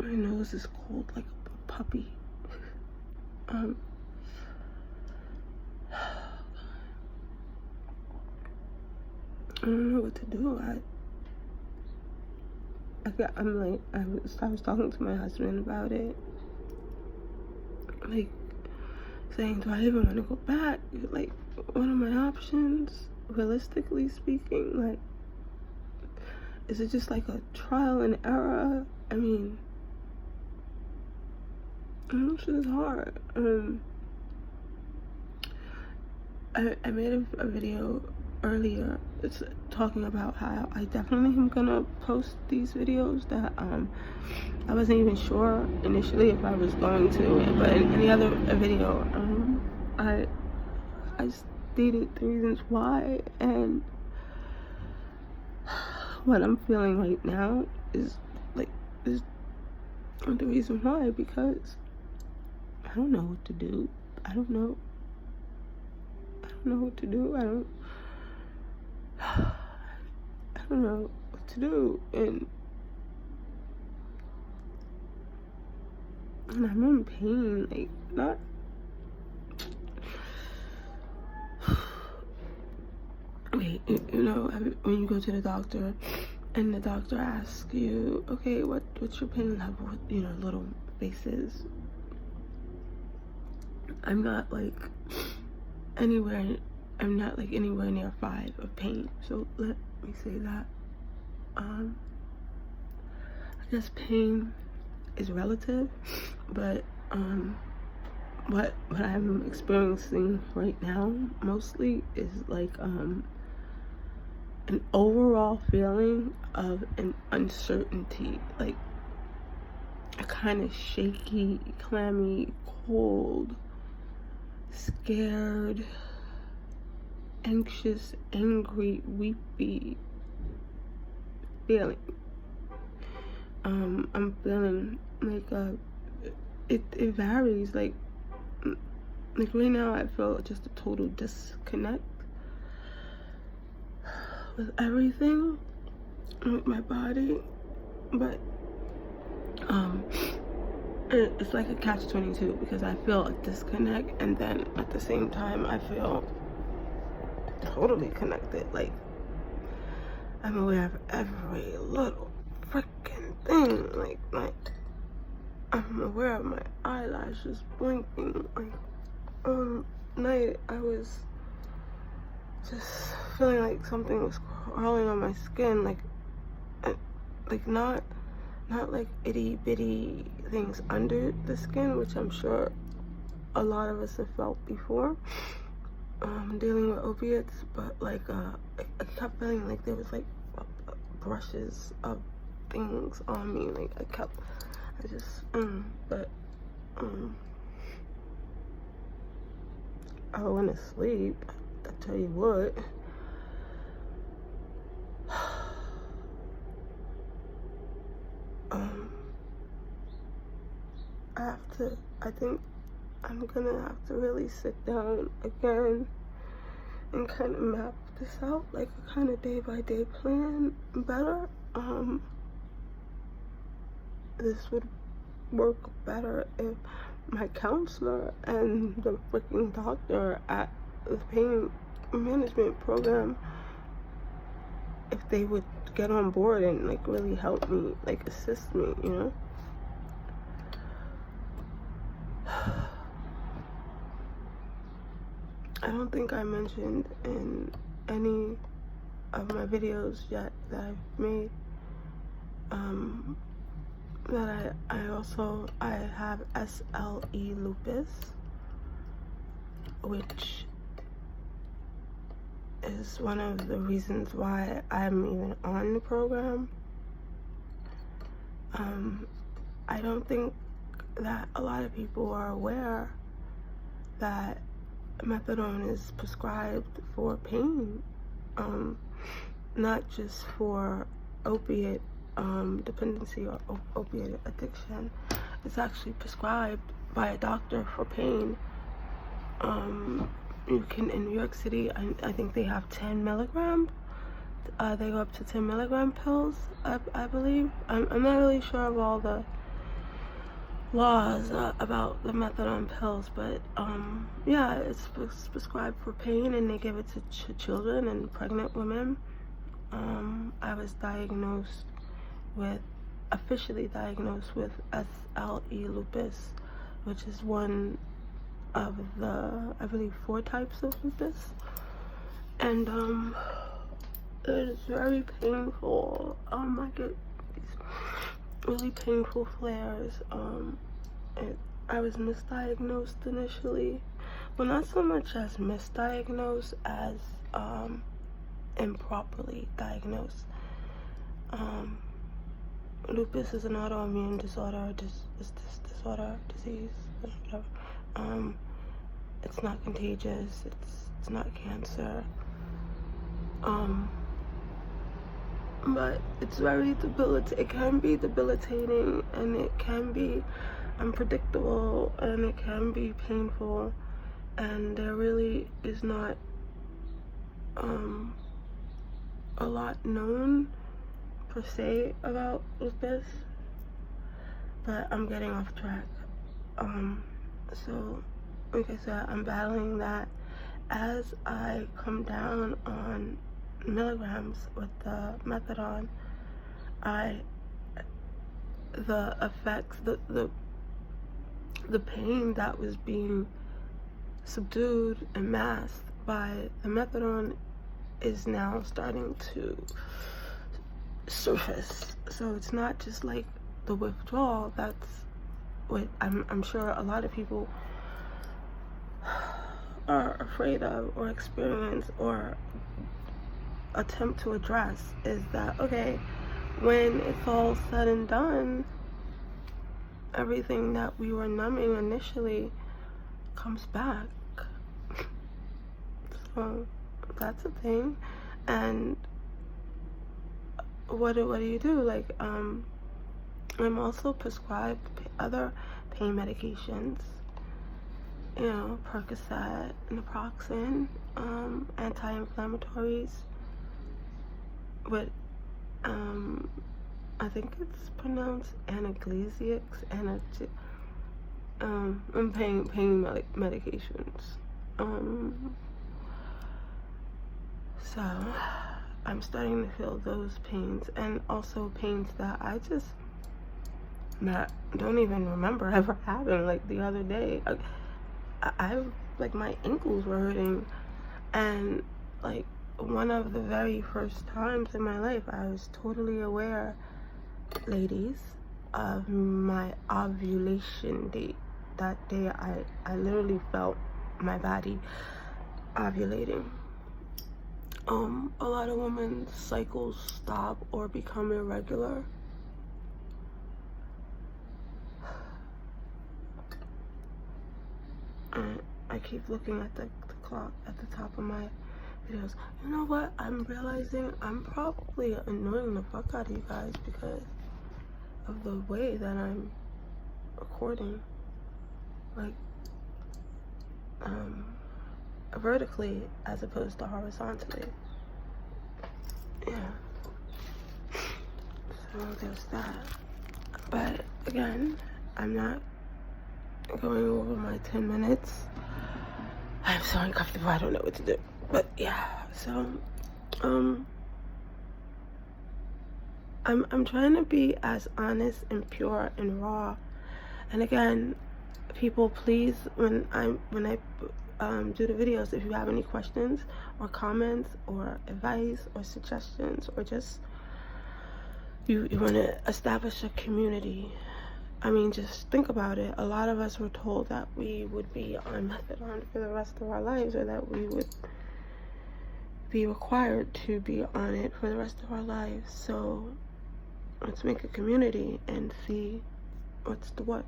My nose is cold like a puppy. I don't know what to do. I was talking to my husband about it, like saying, do I even want to go back? Like, what are my options, realistically speaking? Like, is it just like a trial and error? I mean, this is hard. I made a video earlier. It's talking about how I definitely am gonna post these videos that I wasn't even sure initially if I was going to, but in any other video I stated the reasons why, and what I'm feeling right now is the reason why, because I don't know what to do. I don't know what to do. I don't know what to do, and I'm in pain, like, not wait, you know, when you go to the doctor and the doctor asks you, okay, what's your pain level, with, you know, little faces. I'm not like anywhere near 5 of pain, so let me say that. I guess pain is relative, but what I'm experiencing right now mostly is like an overall feeling of an uncertainty, like a kind of shaky, clammy, cold, scared, anxious, angry, weepy feeling. I'm feeling like it varies. Like right now I feel just a total disconnect with everything, with my body, but it's like a catch-22, because I feel a disconnect, and then at the same time I feel totally connected. Like, I'm aware of every little freaking thing. Like I'm aware of my eyelashes blinking. Like, night I was just feeling like something was crawling on my skin, like not like itty bitty things under the skin, which I'm sure a lot of us have felt before dealing with opiates, but like I kept feeling like there was like brushes of things on me. Like I went to sleep, I tell you what. I think I'm gonna have to really sit down again and kind of map this out, like a kind of day-by-day plan better. This would work better if my counselor and the freaking doctor at the pain management program, if they would get on board and like really help me, like assist me, you know. I don't think I mentioned in any of my videos yet that I've made that I have SLE lupus, which is one of the reasons why I'm even on the program. I don't think that a lot of people are aware that methadone is prescribed for pain, not just for opiate dependency or opiate addiction. It's actually prescribed by a doctor for pain. You can, in New York City, I think they have 10 milligram. They go up to 10 milligram pills, I believe. I'm not really sure of all the laws about the methadone pills, but yeah, it's prescribed for pain, and they give it to children and pregnant women. I was officially diagnosed with SLE lupus, which is one of the, I believe, 4 types of lupus, and it is very painful. I get these really painful flares. I was misdiagnosed initially. Well, not so much as misdiagnosed as improperly diagnosed. Lupus is an autoimmune disorder, disease, whatever. It's not contagious. It's not cancer. But it's very debilitating. It can be debilitating, and it can be unpredictable, and it can be painful, and there really is not a lot known per se about lupus, but I'm getting off track. So like I said, I'm battling that. As I come down on milligrams with the methadone, the effects, the pain that was being subdued and masked by the methadone is now starting to surface. So it's not just like the withdrawal. That's what I'm sure a lot of people are afraid of, or experience, or attempt to address, is that, okay, when it's all said and done, everything that we were numbing initially comes back. So that's a thing. And what do you do? Like, I'm also prescribed other pain medications, you know, Percocet, naproxen, anti-inflammatories, with I think it's pronounced analgesics, and pain medications. So I'm starting to feel those pains, and also pains that I just don't even remember ever having. Like the other day, I like, my ankles were hurting, and like one of the very first times in my life I was totally aware, ladies, of my ovulation date. That day I literally felt my body ovulating. A lot of women's cycles stop or become irregular. And I keep looking at the clock at the top of my videos. You know what? I'm realizing I'm probably annoying the fuck out of you guys because of the way that I'm recording. Like, vertically as opposed to horizontally. Yeah. So there's that. But again, I'm not going over my 10 minutes. I'm so uncomfortable, I don't know what to do. But yeah, so I'm trying to be as honest and pure and raw. And again, people, please, when I do the videos, if you have any questions or comments or advice or suggestions, or just you want to establish a community, I mean, just think about it. A lot of us were told that we would be on methadone for the rest of our lives, or that we would be required to be on it for the rest of our lives. So let's make a community and see what's the what.